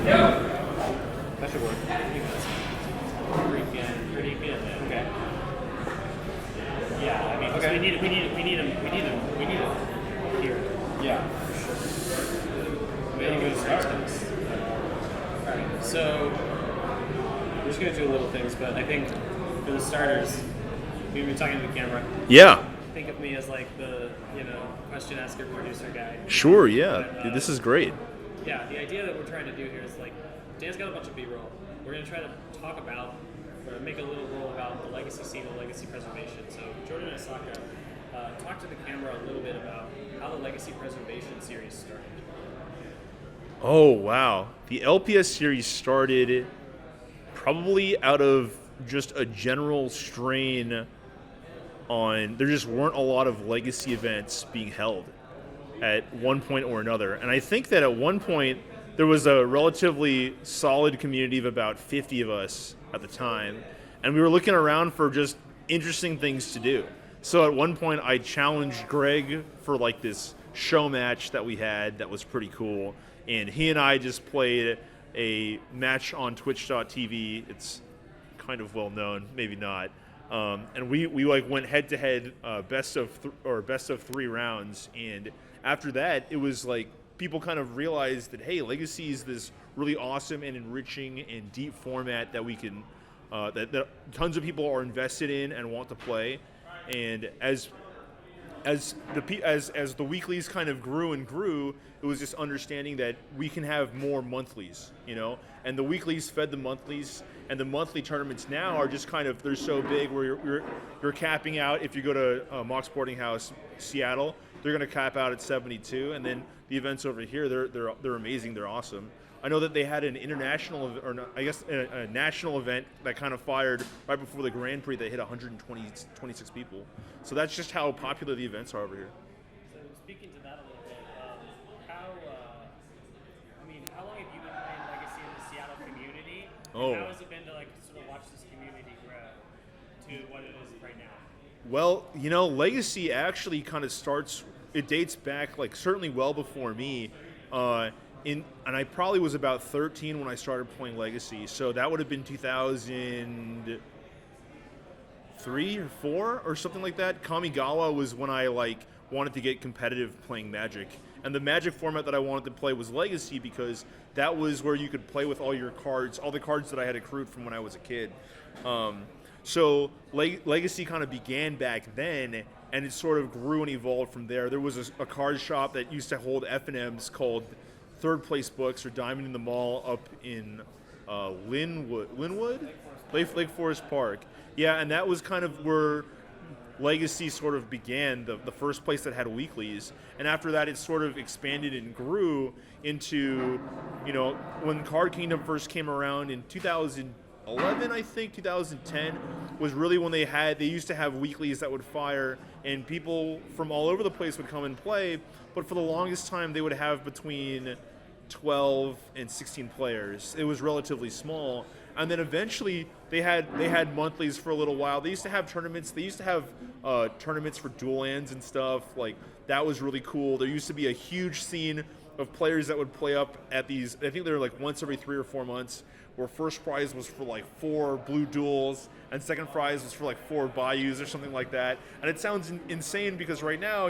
That should work. I think that's pretty good. Okay. Yeah, I mean, Okay. we need him here. Yeah. Maybe Good start. Alright, so we're just gonna do little things, but I think for the starters, we've been talking to the camera. Yeah. Think of me as like the question asker producer guy. Sure. Yeah. But, Dude, this is great. Yeah, the idea that we're trying to do here is like Dan's got a bunch of B-roll. We're gonna try to talk about or make a little roll about the legacy scene and legacy preservation. So Jordan and Aisaka, talk to the camera a little bit about how the Legacy Preservation Series started. Oh, wow. The LPS series started probably out of just a general strain on, there just weren't a lot of legacy events being held at one point or another. And I think that at one point, there was a relatively solid community of about 50 of us at the time, and we were looking around for just interesting things to do. So at one point, I challenged Greg for like this show match that we had that was pretty cool, and he and I just played a match on Twitch.tv. It's kind of well known, maybe not. And we like went head to head, best of 3 rounds, and after that, it was like people kind of realized that, hey, Legacy is this really awesome and enriching and deep format that we can, that tons of people are invested in and want to play. And as the weeklies kind of grew and grew, it was just understanding that we can have more monthlies, and the weeklies fed the monthlies, and the monthly tournaments now are just kind of, they're so big where you're capping out. If you go to Mock Sporting House Seattle, they're going to cap out at 72, and then the events over here, they're amazing, they're awesome. I know that they had an international, or I guess a national event that kind of fired right before the Grand Prix. They hit 126 people. So that's just how popular the events are over here. So speaking to that a little bit, how long have you been playing Legacy in the Seattle community? Oh. And how has it been to like sort of watch this community grow to what it is right now? Well, Legacy actually kind of it dates back like certainly well before me. And I probably was about 13 when I started playing Legacy, so that would have been 2003 or 4 or something like that. Kamigawa was when I wanted to get competitive playing Magic, and the Magic format that I wanted to play was Legacy because that was where you could play with all your cards, all the cards that I had accrued from when I was a kid. So Legacy kind of began back then, and it sort of grew and evolved from there. There was a card shop that used to hold F&Ms called Third Place Books or Diamond in the Mall up in Lake Forest Park. Yeah, and that was kind of where Legacy sort of began, the first place that had weeklies. And after that, it sort of expanded and grew into, when Card Kingdom first came around in 2011, I think, 2010, was really when they used to have weeklies that would fire, and people from all over the place would come and play, but for the longest time, they would have between 12 and 16 players. It was relatively small, and then eventually they had monthlies for a little while. They used to have tournaments. They used to have tournaments for dual lands and stuff. Like, that was really cool. There used to be a huge scene of players that would play up at these. I think they were like once every 3 or 4 months, where first prize was for like 4 blue duels and second prize was for like 4 bayous or something like that. And it sounds insane because right now,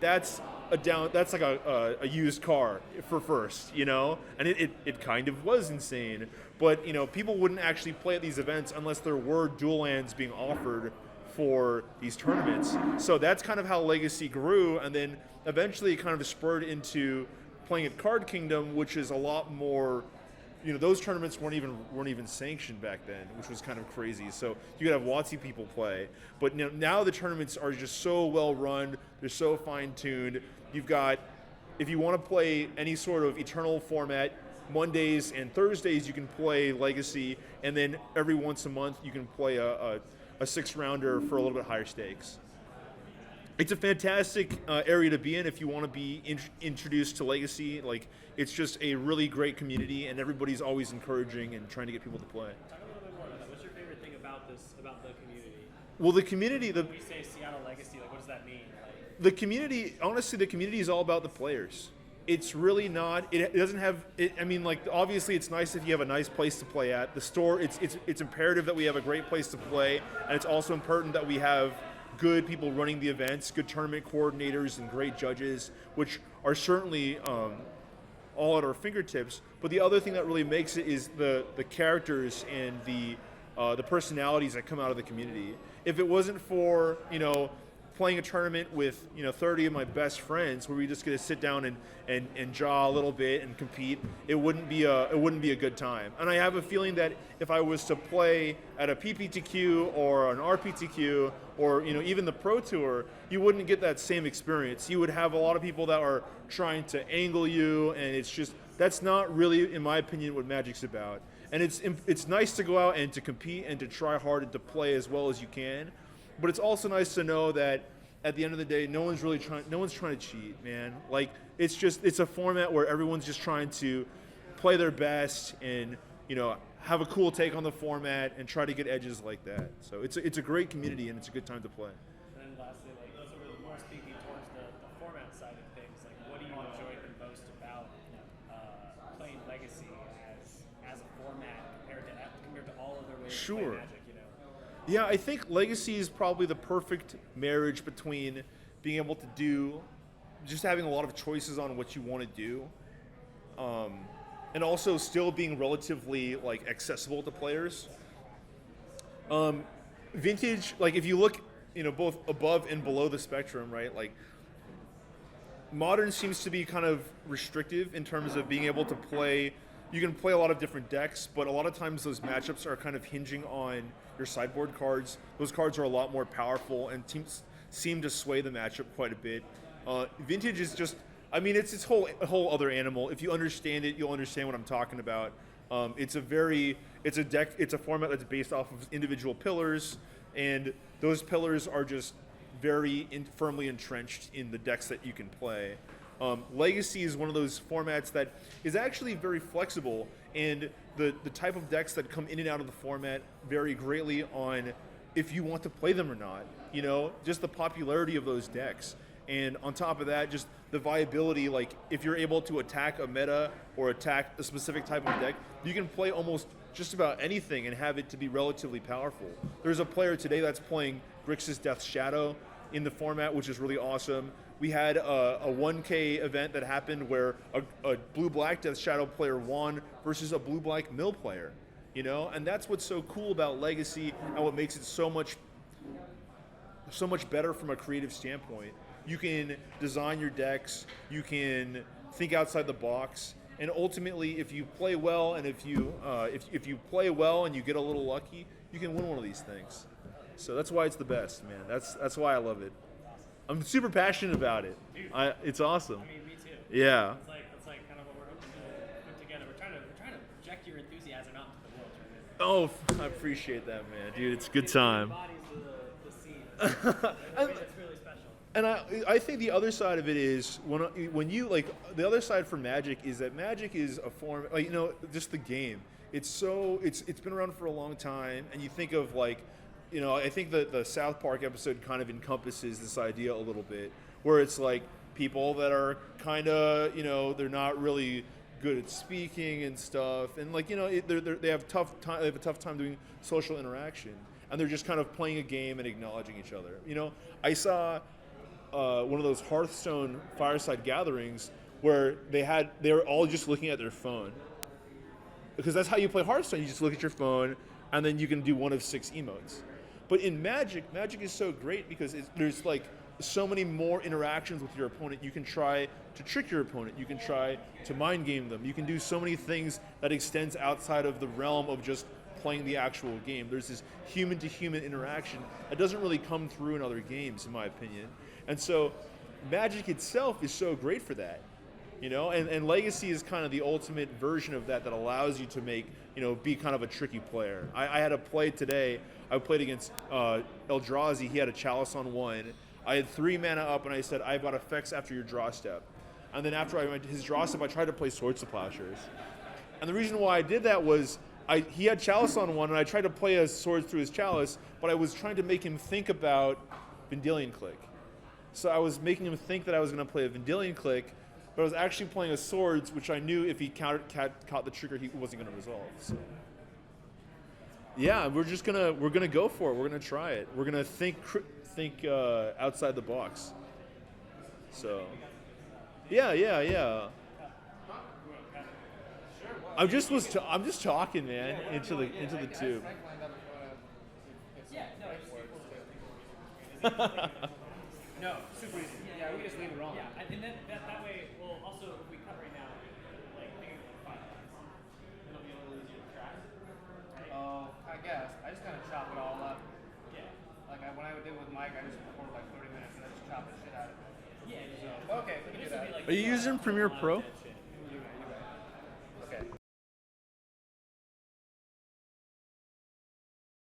that's like a used car for first, and it kind of was insane. But people wouldn't actually play at these events unless there were dual lands being offered for these tournaments. So that's kind of how Legacy grew, and then eventually it kind of spurred into playing at Card Kingdom, which is a lot more. Those tournaments weren't even sanctioned back then, which was kind of crazy. So you could have WotC people play, but now the tournaments are just so well run. They're so fine tuned. You've got, if you want to play any sort of Eternal format, Mondays and Thursdays you can play Legacy, and then every once a month you can play a 6-rounder for a little bit higher stakes. It's a fantastic area to be in if you want to be introduced to Legacy. Like, it's just a really great community, and everybody's always encouraging and trying to get people to play. Talk a little bit more about that. What's your favorite thing about the community? Well, the community, When we say Seattle Legacy, like, what does that mean? the community, honestly, the community is all about the players. it's really not. It doesn't have. I mean, like obviously, it's nice if you have a nice place to play at. The store. It's imperative that we have a great place to play, and it's also important that we have good people running the events, good tournament coordinators, and great judges, which are certainly all at our fingertips. But the other thing that really makes it is the characters and the personalities that come out of the community. If it wasn't for playing a tournament with 30 of my best friends where we just get to sit down and jaw a little bit and compete, it wouldn't be a good time. And I have a feeling that if I was to play at a PPTQ or an RPTQ or even the Pro Tour, you wouldn't get that same experience. You would have a lot of people that are trying to angle you, and it's just that's not really, in my opinion, what Magic's about. And it's nice to go out and to compete and to try hard and to play as well as you can. But it's also nice to know that at the end of the day, no one's trying to cheat, man. Like it's a format where everyone's just trying to play their best and have a cool take on the format and try to get edges like that. So it's a great community and it's a good time to play. And then lastly, like sort of more speaking towards the format side of things, like what do you enjoy the most about playing Legacy as a format compared to all other ways to play Magic? Yeah, I think Legacy is probably the perfect marriage between being able to do, just having a lot of choices on what you want to do, and also still being relatively accessible to players. Vintage, if you look, both above and below the spectrum, right? Modern seems to be kind of restrictive in terms of being able to play. You can play a lot of different decks, but a lot of times those matchups are kind of hinging on your sideboard cards. Those cards are a lot more powerful and teams seem to sway the matchup quite a bit. Vintage is just, it's its whole other animal. If you understand it, you'll understand what I'm talking about. It's a format that's based off of individual pillars, and those pillars are just very firmly entrenched in the decks that you can play. Legacy is one of those formats that is actually very flexible, and the type of decks that come in and out of the format vary greatly on if you want to play them or not. Just the popularity of those decks. And on top of that, just the viability, if you're able to attack a meta or attack a specific type of deck, you can play almost just about anything and have it to be relatively powerful. There's a player today that's playing Grixis Death's Shadow in the format, which is really awesome. We had a 1K event that happened where a blue-black Death Shadow player won versus a blue-black mill player, and that's what's so cool about Legacy and what makes it so much better from a creative standpoint. You can design your decks, you can think outside the box, and ultimately, if you play well and if you play well and you get a little lucky, you can win one of these things. So that's why it's the best, man. That's why I love it. I'm super passionate about it. Dude, It's awesome. me too. Yeah. It's like kind of what we're hoping to put together. We're trying to project your enthusiasm out into the world, right? Oh, I appreciate that, man. Dude, it's a good time. Embodies the scene. It's really special. And I think the other side of it is when you the other side for Magic is that Magic is a form just the game. It's been around for a long time, and you think of I think the South Park episode kind of encompasses this idea a little bit, where it's people that are kind of they're not really good at speaking and stuff, and they have a tough time doing social interaction, and they're just kind of playing a game and acknowledging each other. I saw one of those Hearthstone fireside gatherings where they were all just looking at their phone, because that's how you play Hearthstone. You just look at your phone, and then you can do one of 6 emotes. But in Magic is so great because there's so many more interactions with your opponent. You can try to trick your opponent. You can try to mind game them. You can do so many things that extends outside of the realm of just playing the actual game. There's this human-to-human interaction that doesn't really come through in other games, in my opinion. And so Magic itself is so great for that. And Legacy is kind of the ultimate version of that allows you to make, be kind of a tricky player. I had a play today. I played against Eldrazi. He had a Chalice on 1. I had 3 mana up, and I said, I've got effects after your draw step. And then after I went to his draw step, I tried to play Swords to Plowshares. And the reason why I did that was he had Chalice on 1, and I tried to play a Sword through his Chalice, but I was trying to make him think about Vendilion Click. So I was making him think that I was going to play a Vendilion Click, but I was actually playing a swords, which I knew if he caught the trigger, he wasn't going to resolve. So. Yeah, we're gonna go for it. We're gonna try it. We're gonna think outside the box. So, yeah. I'm just talking, man, into the tube. No, super easy. Yeah, we just leave it wrong. Yeah, and then that way, well, also if we cut right now, like think of 5 it'll be a little easier to track. Right? Oh, I guess. I just kind of chop it all up. Yeah. Like when I did with Mike, I just recorded like 30 minutes and I just chopped the shit out of it. Yeah. So, okay, we can do that. Are you using Premiere Pro?